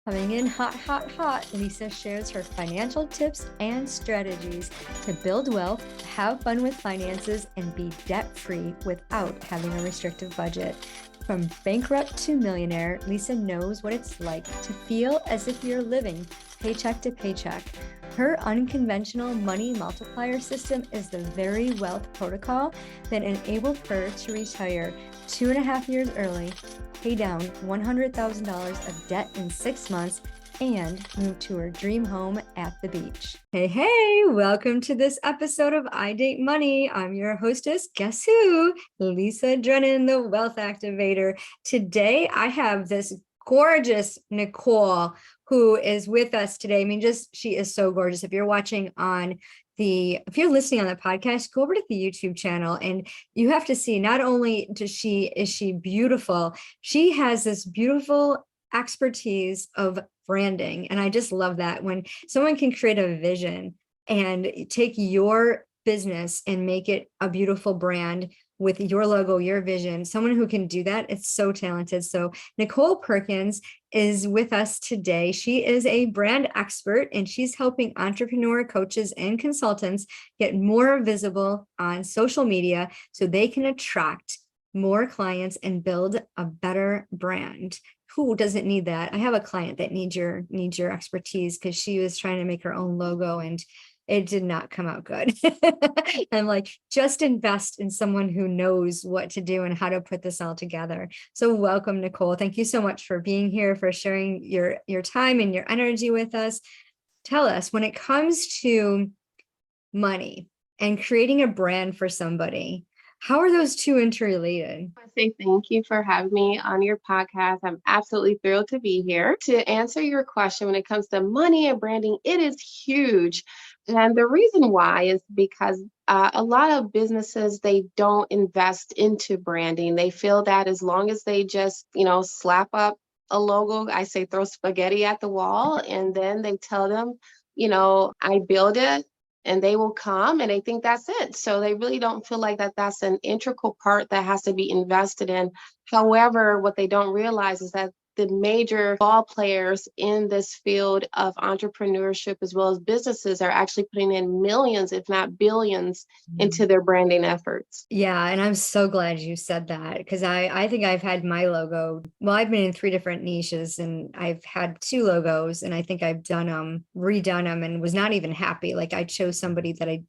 Coming in hot, hot, hot, Lisa shares her financial tips and strategies to build wealth, have fun with finances, and be debt-free without having a restrictive budget. From bankrupt to millionaire, Lisa knows what it's like to feel as if you're living paycheck to paycheck. Her unconventional money multiplier system is the very wealth protocol that enabled her to retire 2.5 years early, pay down $100,000 of debt in 6 months, and move to her dream home at the beach. Hey, welcome to this episode of I Date Money. I'm your hostess, guess who? Lisa Drennan, the Wealth Activator. Today, I have this gorgeous Nicole who is with us today. I mean, she is so gorgeous. If you're listening on the podcast, go over to the YouTube channel and you have to see, not only is she beautiful, she has this beautiful expertise of branding. And I just love that when someone can create a vision and take your business and make it a beautiful brand with your logo, your vision, someone who can do that, it's so talented. So Nicole Perkins is with us today. She is a brand expert and she's helping entrepreneur coaches and consultants get more visible on social media so they can attract more clients and build a better brand. Who doesn't need that? I have a client that needs your expertise because she was trying to make her own logo and it did not come out good. I'm like, just invest in someone who knows what to do and how to put this all together. So welcome, Nicole. Thank you so much for being here, for sharing your time and your energy with us. Tell us, when it comes to money and creating a brand for somebody, how are those two interrelated? I say thank you for having me on your podcast. I'm absolutely thrilled to be here. To answer your question, when it comes to money and branding, it is huge. And the reason why is because a lot of businesses, they don't invest into branding. They feel that as long as they just, slap up a logo, I say throw spaghetti at the wall, and then they tell them, I build it, and they will come, and they think that's it. So they really don't feel like that's an integral part that has to be invested in. However, what they don't realize is that the major ball players in this field of entrepreneurship as well as businesses are actually putting in millions, if not billions, into their branding efforts. Yeah, and I'm so glad you said that because I think I've had my logo. Well, I've been in 3 different niches and I've had 2 logos and I think I've redone them and was not even happy. Like I chose somebody that I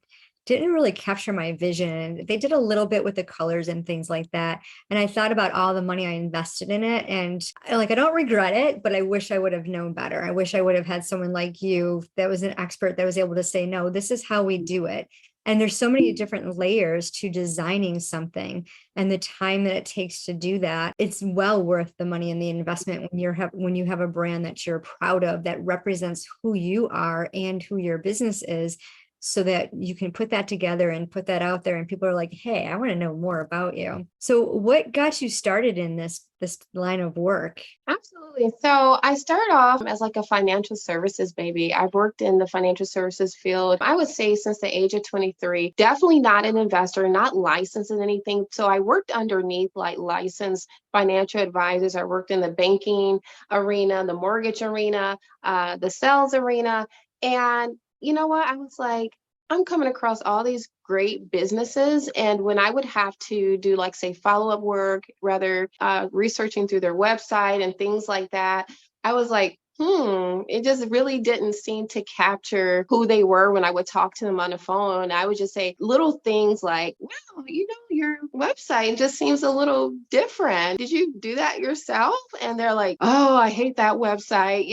didn't really capture my vision. They did a little bit with the colors and things like that. And I thought about all the money I invested in it. And I don't regret it, but I wish I would have known better. I wish I would have had someone like you that was an expert that was able to say, no, this is how we do it. And there's so many different layers to designing something and the time that it takes to do that. It's well worth the money and the investment when you have a brand that you're proud of, that represents who you are and who your business is, so that you can put that together and put that out there and people are like, hey, I want to know more about you. So what got you started in this line of work? Absolutely. So I started off as like a financial services baby. I've worked in the financial services field, I would say since the age of 23, definitely not an investor, not licensed in anything. So I worked underneath like licensed financial advisors. I worked in the banking arena, the mortgage arena, the sales arena. And you know what? I was like, I'm coming across all these great businesses. And when I would have to do like, say, follow-up work, rather researching through their website and things like that, I was like, it just really didn't seem to capture who they were when I would talk to them on the phone. I would just say little things like, wow, your website just seems a little different. Did you do that yourself? And they're like, oh, I hate that website.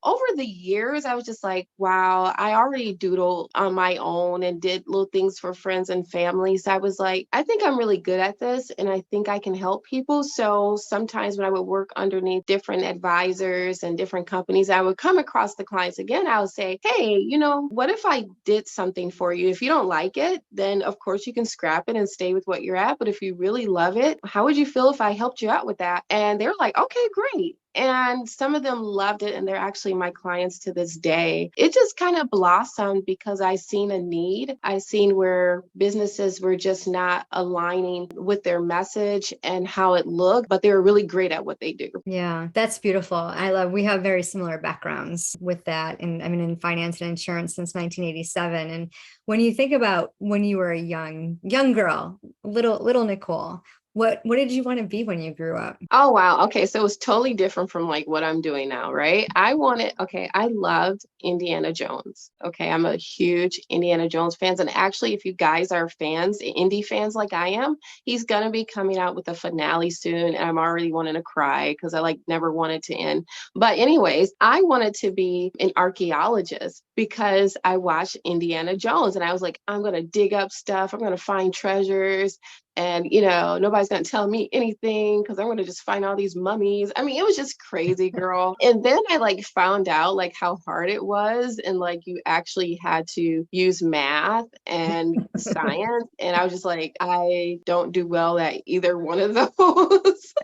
Over the years, I was just like, wow, I already doodle on my own and did little things for friends and family. So I was like, I think I'm really good at this and I think I can help people. So sometimes when I would work underneath different advisors and different companies, I would come across the clients again. I would say, hey, what if I did something for you? If you don't like it, then of course you can scrap it and stay with what you're at. But if you really love it, how would you feel if I helped you out with that? And they're like, okay, great. And some of them loved it, and they're actually my clients to this day. It just kind of blossomed because I seen a need. I seen where businesses were just not aligning with their message and how it looked, but they were really great at what they do. Yeah, that's beautiful. We have very similar backgrounds with that. And I mean, in finance and insurance since 1987. And when you think about when you were a young girl, little Nicole, what did you want to be when you grew up? Oh, wow. Okay. So it's totally different from like what I'm doing now, right? I loved Indiana Jones. Okay. I'm a huge Indiana Jones fans. And actually, if you guys are fans, indie fans like I am, he's going to be coming out with a finale soon. And I'm already wanting to cry because I like never wanted to end. But anyways, I wanted to be an archaeologist because I watched Indiana Jones and I was like, I'm going to dig up stuff. I'm going to find treasures. And, nobody's going to tell me anything because I'm going to just find all these mummies. I mean, it was just crazy, girl. And then I like found out like how hard it was. And like you actually had to use math and science. And I was just like, I don't do well at either one of those.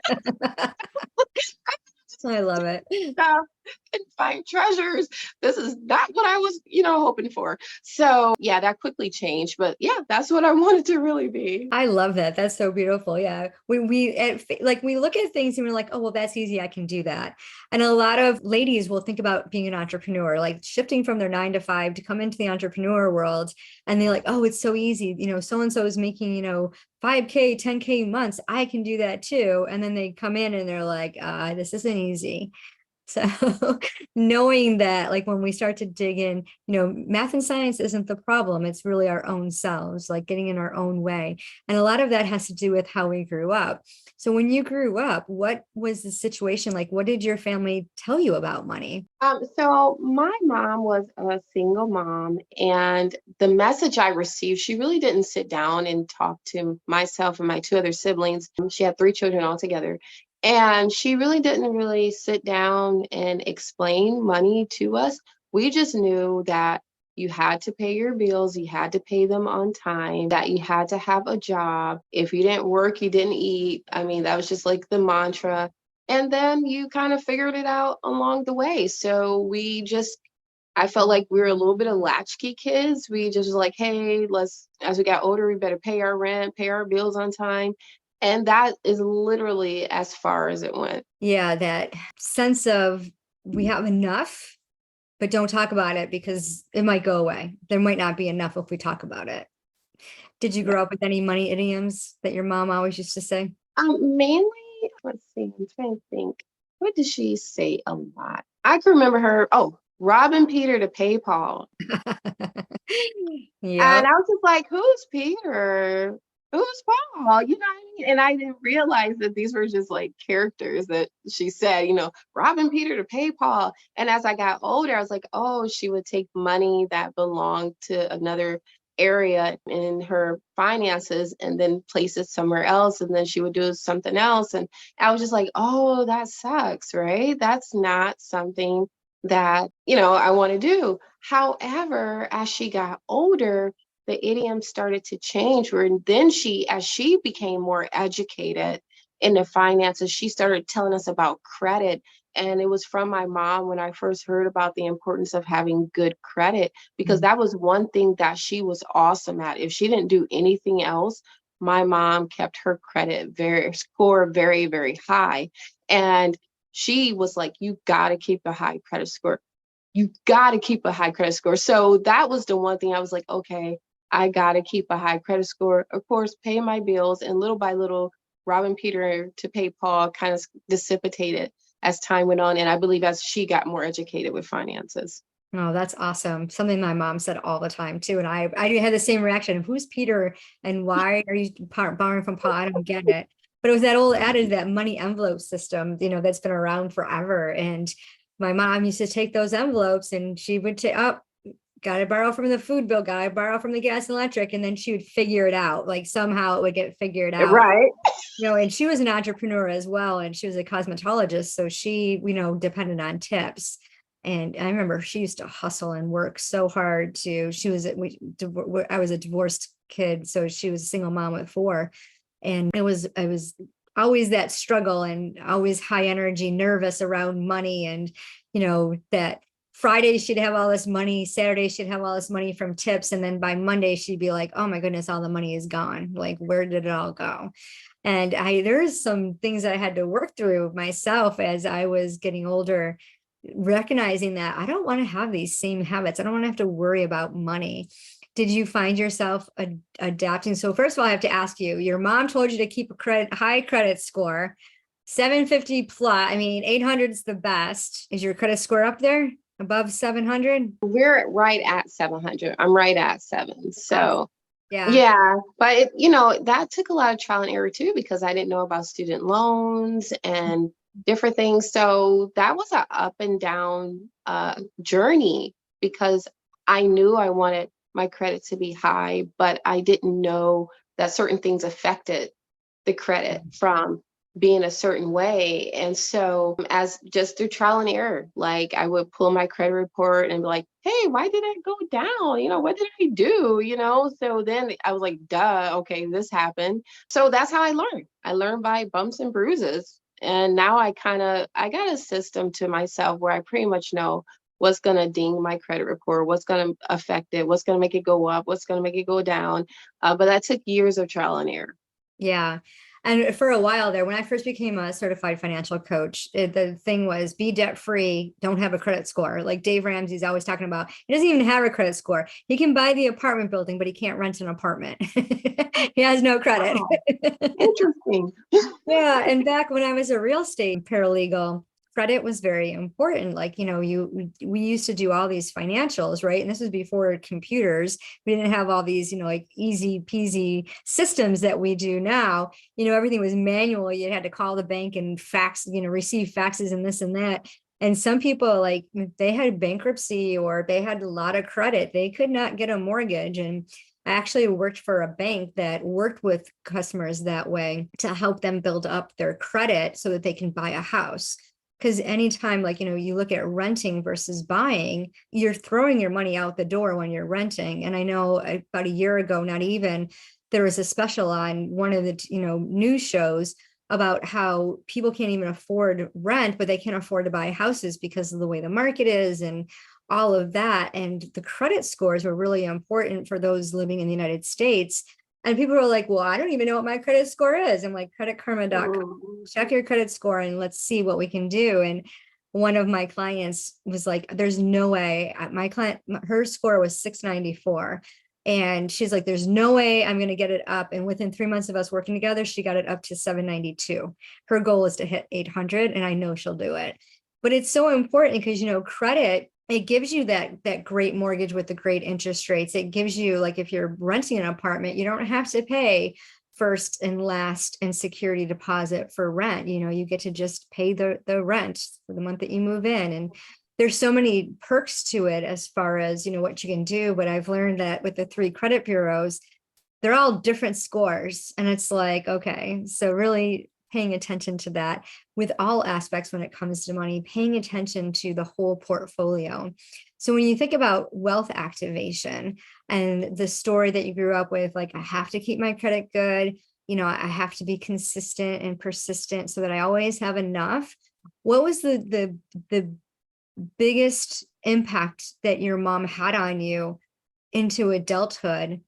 I love it. Stuff and find treasures. This is not what I was, hoping for. So yeah, that quickly changed. But yeah, that's what I wanted to really be. I love that. That's so beautiful. Yeah. We look at things and we're like, oh, well, that's easy. I can do that. And a lot of ladies will think about being an entrepreneur, like shifting from their 9 to 5 to come into the entrepreneur world. And they're like, oh, it's so easy. So-and-so is making, 5K, 10K months. I can do that too. And then they come in and they're like, this isn't easy. So knowing that, like when we start to dig in, math and science isn't the problem. It's really our own selves, like getting in our own way. And a lot of that has to do with how we grew up. So when you grew up, what was the situation like? What did your family tell you about money? So my mom was a single mom, and the message I received, she really didn't sit down and talk to myself and my two other siblings. She had 3 children altogether. And she really didn't really sit down and explain money to us. We just knew that you had to pay your bills, you had to pay them on time, that you had to have a job. If you didn't work, you didn't eat. I mean, that was just like the mantra. And then you kind of figured it out along the way. So I felt like we were a little bit of latchkey kids. We just was like, hey, as we got older, we better pay our rent, pay our bills on time. And that is literally as far as it went. Yeah, that sense of we have enough, but don't talk about it because it might go away. There might not be enough if we talk about it. Did you grow up with any money idioms that your mom always used to say? Mainly, let's see, I'm trying to think. What did she say a lot? I can remember her, robbing Peter to pay Paul. Yeah. And I was just like, who's Peter? Who's Paul? You know what I mean? And I didn't realize that these were just like characters that she said, robbing Peter to pay Paul. And as I got older, I was like, oh, she would take money that belonged to another area in her finances and then place it somewhere else. And then she would do something else. And I was just like, oh, that sucks, right? That's not something that, I want to do. However, as she got older, the idiom started to change where then as she became more educated in the finances, she started telling us about credit. And it was from my mom when I first heard about the importance of having good credit, because that was one thing that she was awesome at. If she didn't do anything else, my mom kept her credit score very, very high. And she was like, you got to keep a high credit score. You got to keep a high credit score. So that was the one thing I was like, okay, I got to keep a high credit score, of course, pay my bills. And little by little, robbing Peter to pay Paul kind of dissipated as time went on. And I believe as she got more educated with finances. Oh, that's awesome. Something my mom said all the time too. And I had the same reaction. Who's Peter and why are you borrowing from Paul? I don't get it. But it was that old adage, that money envelope system, that's been around forever. And my mom used to take those envelopes and she would take up, got to borrow from the food bill, got to borrow from the gas and electric. And then she would figure it out. Like somehow it would get figured out. Right. And she was an entrepreneur as well. And she was a cosmetologist. So she, depended on tips. And I remember she used to hustle and work so hard I was a divorced kid. So she was a single mom with 4. And I was always that struggle and always high energy, nervous around money. And, that Friday she'd have all this money, Saturday she'd have all this money from tips. And then by Monday she'd be like, oh my goodness, all the money is gone. Like, where did it all go? And there's some things that I had to work through myself as I was getting older, recognizing that I don't want to have these same habits. I don't want to have to worry about money. Did you find yourself adapting? So first of all, I have to ask you, your mom told you to keep a high credit score, 750 plus. I mean, 800 is the best. Is your credit score up there above 700? We're right at 700. I'm right at 7. So Yeah. yeah, but that took a lot of trial and error too, because I didn't know about student loans and different things. So that was an up and down journey, because I knew I wanted my credit to be high, but I didn't know that certain things affected the credit from being a certain way. And so as just through trial and error, like I would pull my credit report and be like, hey, why did it go down? What did I do? So then I was like, duh, okay, this happened. So that's how I learned. I learned by bumps and bruises. And now I got a system to myself where I pretty much know what's going to ding my credit report, what's going to affect it, what's going to make it go up, what's going to make it go down. But that took years of trial and error. Yeah. And for a while there, when I first became a certified financial coach, the thing was be debt free, don't have a credit score. Like Dave Ramsey's always talking about, he doesn't even have a credit score. He can buy the apartment building, but he can't rent an apartment. He has no credit. Oh, interesting. Yeah. And back when I was a real estate paralegal, credit was very important. Like, we used to do all these financials, right? And this was before computers. We didn't have all these, like easy peasy systems that we do now. Everything was manual. You had to call the bank and fax, receive faxes and this and that. And some people, like, they had bankruptcy or they had a lot of credit, they could not get a mortgage. And I actually worked for a bank that worked with customers that way to help them build up their credit so that they can buy a house. Because anytime, like, you look at renting versus buying, you're throwing your money out the door when you're renting. And I know about a year ago, not even, there was a special on one of the, news shows about how people can't even afford rent, but they can't afford to buy houses because of the way the market is and all of that. And the credit scores were really important for those living in the United States. And people were like, well, I don't even know what my credit score is. I'm like, creditkarma.com, check your credit score and let's see what we can do. And one of my clients was like, there's no way. My client, her score was 694. And she's like, there's no way I'm going to get it up. And within 3 months of us working together, she got it up to 792. Her goal is to hit 800, and I know she'll do it. But it's so important because, credit, it gives you that great mortgage with the great interest rates. It gives you, like, if you're renting an apartment, you don't have to pay first and last and security deposit for rent. You get to just pay the rent for the month that you move in. And there's so many perks to it as far as, what you can do. But I've learned that with the 3 credit bureaus, they're all different scores. And it's like, okay, so really paying attention to that with all aspects when it comes to money, paying attention to the whole portfolio. So when you think about wealth activation and the story that you grew up with, like, I have to keep my credit good, I have to be consistent and persistent so that I always have enough. What was the biggest impact that your mom had on you into adulthood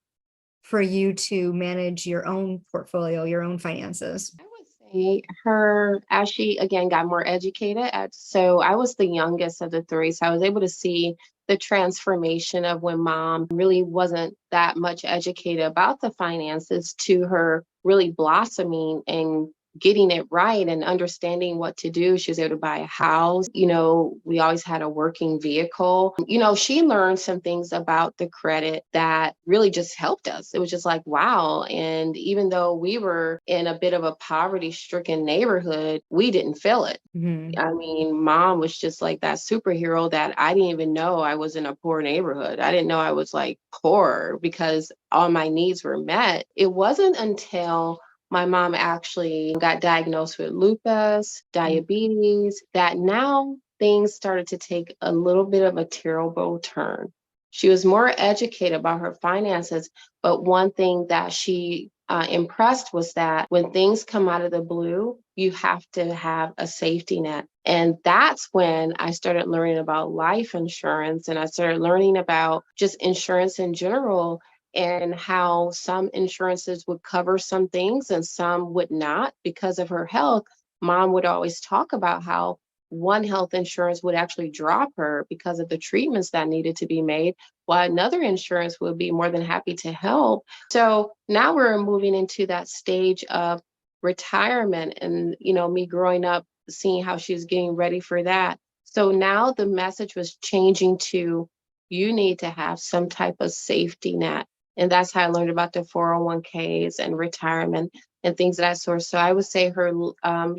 for you to manage your own portfolio, your own finances? I would say her, as she again got more educated, so I was the youngest of the 3. So I was able to see the transformation of when mom really wasn't that much educated about the finances to her really blossoming and getting it right and understanding what to do. She was able to buy a house. We always had a working vehicle. She learned some things about the credit that really just helped us. It was just like, wow. And even though we were in a bit of a poverty-stricken neighborhood, we didn't feel it. Mm-hmm. I mean, mom was just like that superhero that I didn't even know I was in a poor neighborhood. I didn't know I was like poor because all my needs were met. It wasn't until my mom actually got diagnosed with lupus, diabetes, that now things started to take a little bit of a terrible turn. She was more educated about her finances, but one thing that she impressed was that when things come out of the blue, you have to have a safety net. And that's when I started learning about life insurance, and I started learning about just insurance in general, and how some insurances would cover some things and some would not because of her health. Mom would always talk about how one health insurance would actually drop her because of the treatments that needed to be made, while another insurance would be more than happy to help. So now we're moving into that stage of retirement, and me growing up seeing how she was getting ready for that. So now the message was changing to, you need to have some type of safety net. And that's how I learned about the 401ks and retirement and things of that sort. So I would say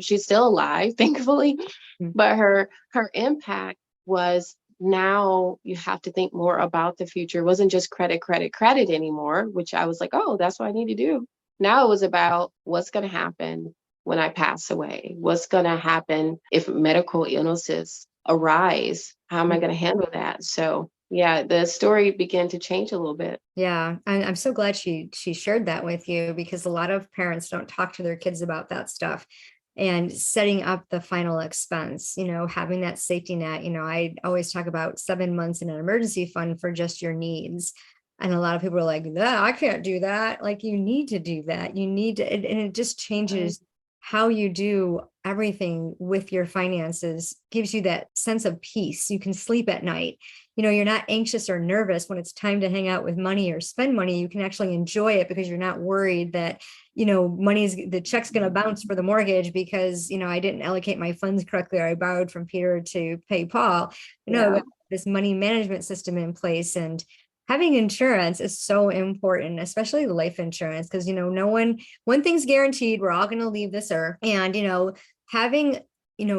she's still alive, thankfully, but her impact was, now you have to think more about the future. It wasn't just credit, credit, credit anymore, which I was like, oh, that's what I need to do. Now it was about, what's going to happen when I pass away? What's going to happen if medical illnesses arise? How am I going to handle that? So yeah, the story began to change a little bit. Yeah, I'm so glad she shared that with you, because a lot of parents don't talk to their kids about that stuff. And setting up the final expense, having that safety net. I always talk about 7 months in an emergency fund for just your needs. And a lot of people are like, no, I can't do that. Like, you need to do that. You need to, and it just changes how you do everything with your finances, gives you that sense of peace. You can sleep at night. You're not anxious or nervous when it's time to hang out with money or spend money. You can actually enjoy it because you're not worried that, the check's going to bounce for the mortgage because, I didn't allocate my funds correctly, or I borrowed from Peter to pay Paul. This money management system in place. And having insurance is so important, especially the life insurance, because, one thing's guaranteed, we're all going to leave this earth. And, having,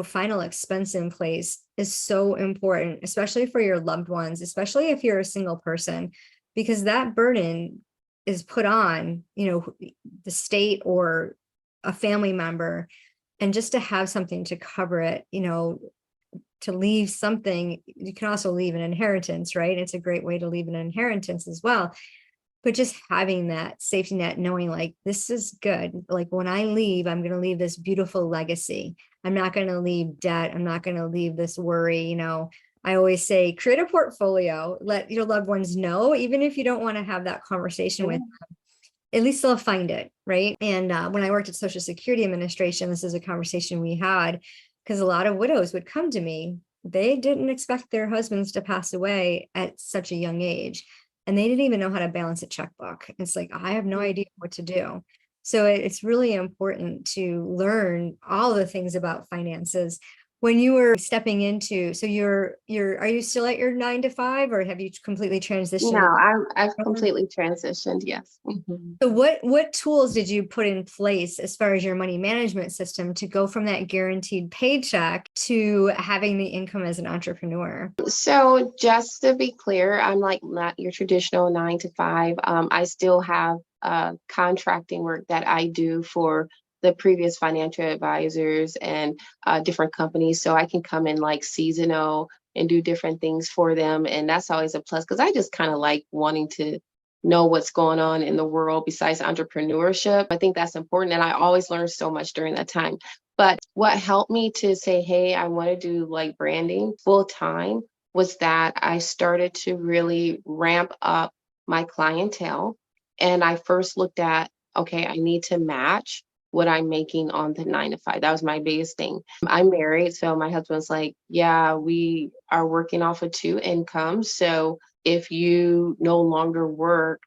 final expense in place is so important, especially for your loved ones, especially if you're a single person, because that burden is put on, the state or a family member. And just to have something to cover it, to leave something, you can also leave an inheritance, right? It's a great way to leave an inheritance as well. But just having that safety net, knowing like, this is good. Like, when I leave, I'm going to leave this beautiful legacy. I'm not going to leave debt. I'm not going to leave this worry. I always say, create a portfolio, let your loved ones know, even if you don't want to have that conversation with them, at least they'll find it. Right. And when I worked at Social Security Administration, this is a conversation we had, because a lot of widows would come to me. They didn't expect their husbands to pass away at such a young age. And they didn't even know how to balance a checkbook. It's like, I have no idea what to do. So it's really important to learn all the things about finances. When you were stepping into, so are you still at your 9 to 5, or have you completely transitioned? No, I've completely transitioned. Yes. So what tools did you put in place as far as your money management system to go from that guaranteed paycheck to having the income as an entrepreneur? So just to be clear, I'm like not your traditional 9 to 5. I still have contracting work that I do for the previous financial advisors and different companies. So I can come in like seasonal and do different things for them. And that's always a plus, because I just kind of like wanting to know what's going on in the world besides entrepreneurship. I think that's important. And I always learn so much during that time. But what helped me to say, hey, I want to do like branding full time, was that I started to really ramp up my clientele. And I first looked at, okay, I need to match what I'm making on the 9 to 5. That was my biggest thing. I'm married. So my husband's like, yeah, we are working off of 2 incomes. So if you no longer work,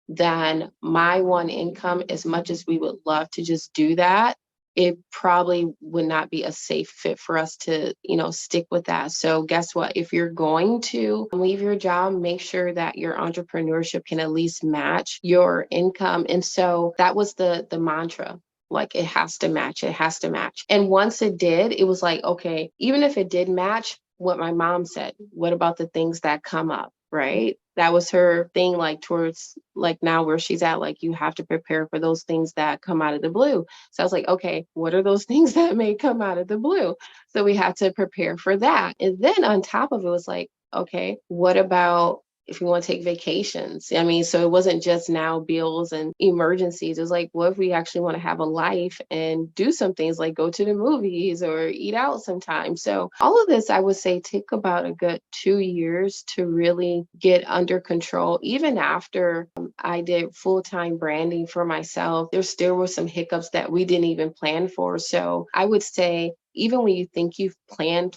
then my one income, as much as we would love to just do that, it probably would not be a safe fit for us to, stick with that. So guess what? If you're going to leave your job, make sure that your entrepreneurship can at least match your income. And so that was the mantra. Like, it has to match. It has to match. And once it did, it was like, okay, even if it did match what my mom said, what about the things that come up? Right? That was her thing, like towards like now where she's at, like, you have to prepare for those things that come out of the blue. So I was like, okay, what are those things that may come out of the blue? So we had to prepare for that. And then on top of it was like, okay, what about if we want to take vacations. I mean, so it wasn't just now bills and emergencies. It was like, what if we actually want to have a life and do some things like go to the movies or eat out sometime? So all of this, I would say, take about a good 2 years to really get under control. Even after I did full-time branding for myself, there still were some hiccups that we didn't even plan for. So I would say, even when you think you've planned,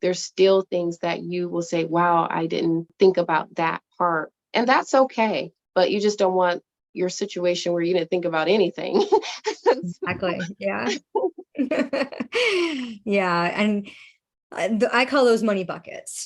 there's still things that you will say, wow, I didn't think about that part. And that's okay. But you just don't want your situation where you didn't think about anything. Exactly. Yeah. Yeah. And I call those money buckets.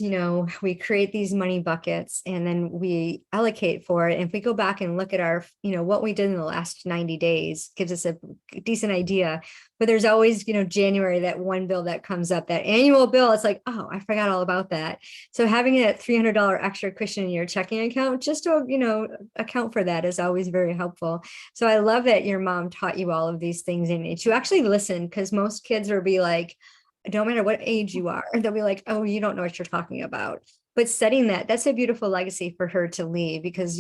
We create these money buckets and then we allocate for it. And if we go back and look at our, what we did in the last 90 days gives us a decent idea. But there's always, January, that one bill that comes up, that annual bill. It's like, oh, I forgot all about that. So having that $300 extra cushion in your checking account, just to, account for that is always very helpful. So I love that your mom taught you all of these things and to actually listen, because most kids will be like, no matter what age you are, they'll be like, oh, you don't know what you're talking about. But setting that's a beautiful legacy for her to leave, because,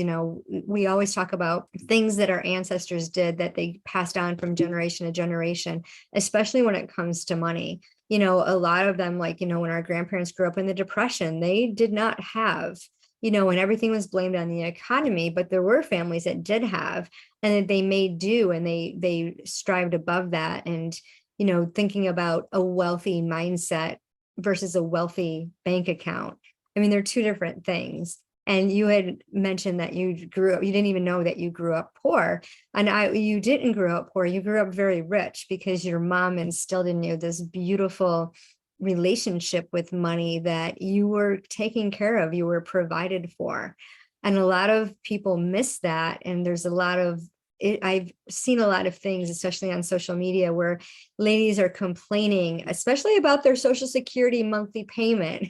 we always talk about things that our ancestors did that they passed on from generation to generation, especially when it comes to money. A lot of them, like, when our grandparents grew up in the Depression, they did not have, and everything was blamed on the economy, but there were families that did have, and they made do, and they strived above that. And thinking about a wealthy mindset versus a wealthy bank account. I mean, they're two different things. And you had mentioned that you didn't even know that you grew up poor. And you didn't grow up poor. You grew up very rich because your mom instilled in you this beautiful relationship with money that you were taken care of, you were provided for. And a lot of people miss that. And there's a lot of I've seen a lot of things, especially on social media, where ladies are complaining, especially about their Social Security monthly payment.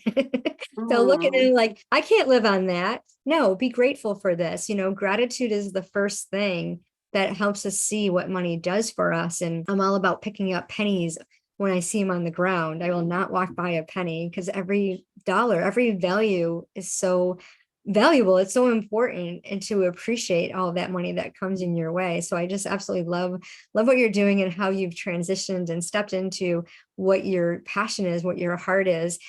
They'll look at it like, I can't live on that. No, be grateful for this. Gratitude is the first thing that helps us see what money does for us. And I'm all about picking up pennies when I see them on the ground. I will not walk by a penny, because every dollar, every value is so valuable. It's so important, and to appreciate all of that money that comes in your way. So I just absolutely love what you're doing and how you've transitioned and stepped into what your passion is, what your heart is.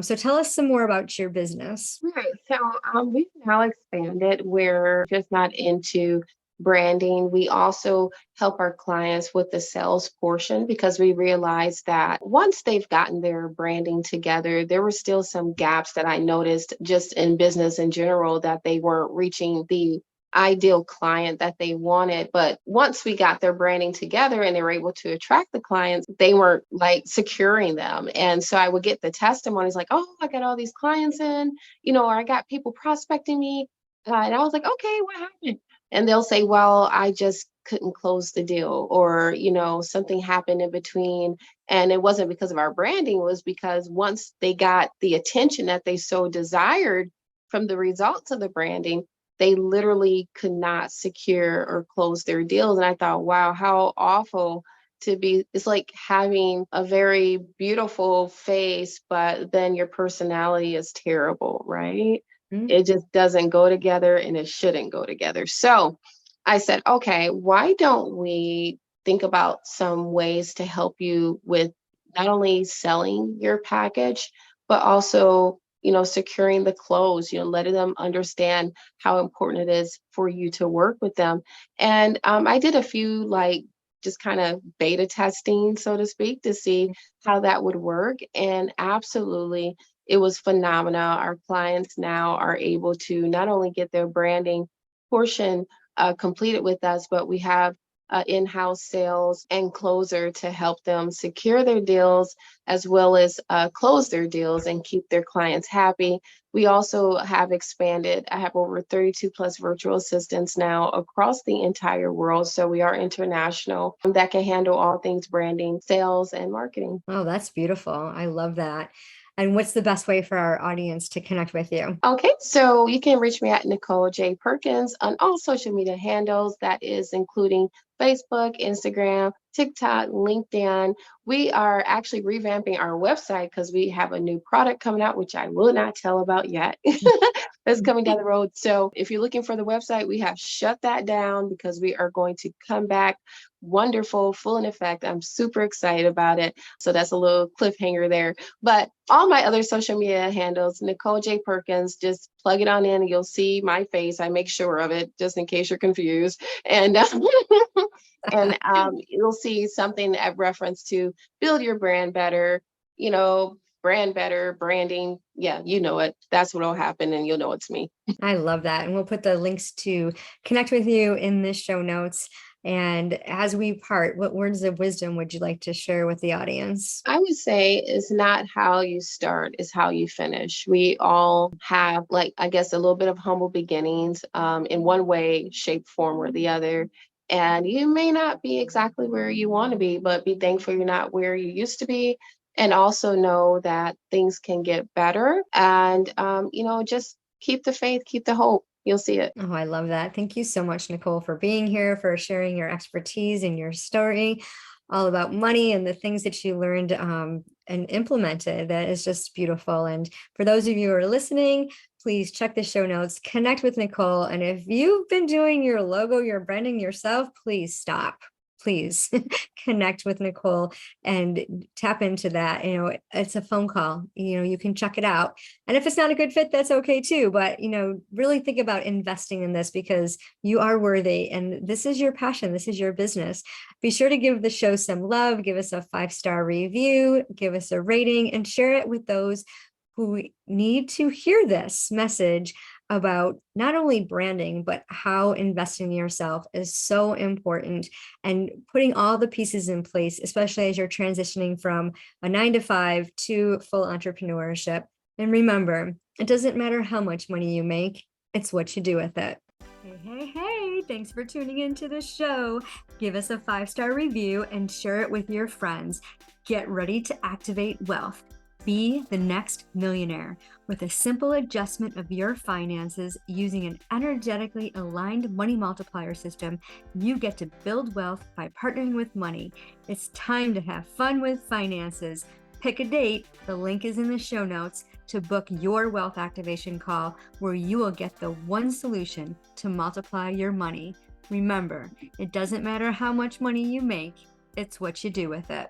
So tell us some more about your business. Right. So we've now expanded. We're just not into branding. We also help our clients with the sales portion, because we realized that once they've gotten their branding together, there were still some gaps that I noticed just in business in general, that they weren't reaching the ideal client that they wanted. But once we got their branding together and they were able to attract the clients, they weren't like securing them. And so I would get the testimonies like, oh, I got all these clients in, or I got people prospecting me. And I was like, okay, what happened? And they'll say, well, I just couldn't close the deal, or, something happened in between. And it wasn't because of our branding, it was because once they got the attention that they so desired from the results of the branding, they literally could not secure or close their deals. And I thought, wow, how awful to be. It's like having a very beautiful face, but then your personality is terrible, right? It just doesn't go together, and it shouldn't go together. So I said, okay, why don't we think about some ways to help you with not only selling your package, but also, securing the close, letting them understand how important it is for you to work with them. And I did a few just kind of beta testing, so to speak, to see how that would work. And absolutely, it was phenomenal. Our clients now are able to not only get their branding portion completed with us, but we have in-house sales and closer to help them secure their deals, as well as close their deals and keep their clients happy. We also have expanded. I have over 32 plus virtual assistants now across the entire world. So we are international, that can handle all things branding, sales, and marketing. Oh, that's beautiful. I love that. And what's the best way for our audience to connect with you? Okay, so you can reach me at Nicole J. Perkins on all social media handles. That is including Facebook, Instagram, TikTok, LinkedIn. We are actually revamping our website because we have a new product coming out, which I will not tell about yet. that's coming down the road. So if you're looking for the website, we have shut that down because we are going to come back wonderful, full in effect. I'm super excited about it. So that's a little cliffhanger there. But all my other social media handles, Nicole J. Perkins, just plug it on in and you'll see my face. I make sure of it just in case you're confused. And you'll see something at reference to build your brand better, brand better, branding. Yeah, you know it. That's what'll happen and you'll know it's me. I love that. And we'll put the links to connect with you in the show notes. And as we part, what words of wisdom would you like to share with the audience? I would say it's not how you start, it's how you finish. We all have, like, I guess, a little bit of humble beginnings in one way, shape, form, or the other. And you may not be exactly where you want to be, but be thankful you're not where you used to be. And also know that things can get better. And, just keep the faith, keep the hope. You'll see it. Oh, I love that. Thank you so much, Nicole, for being here, for sharing your expertise and your story all about money and the things that you learned and implemented. That is just beautiful. And for those of you who are listening, please check the show notes, connect with Nicole. And if you've been doing your logo, your branding yourself, please stop. Please connect with Nicole and tap into that. It's a phone call. You can check it out. And if it's not a good fit, that's okay too. But, really think about investing in this because you are worthy and this is your passion. This is your business. Be sure to give the show some love, give us a 5-star review, give us a rating, and share it with those who need to hear this message about not only branding, but how investing in yourself is so important and putting all the pieces in place, especially as you're transitioning from a 9-to-5 to full entrepreneurship. And remember, it doesn't matter how much money you make, it's what you do with it. Hey, thanks for tuning into the show. Give us a 5-star review and share it with your friends. Get ready to activate wealth. Be the next millionaire with a simple adjustment of your finances using an energetically aligned money multiplier system. You get to build wealth by partnering with money. It's time to have fun with finances. Pick a date. The link is in the show notes to book your wealth activation call where you will get the one solution to multiply your money. Remember, it doesn't matter how much money you make. It's what you do with it.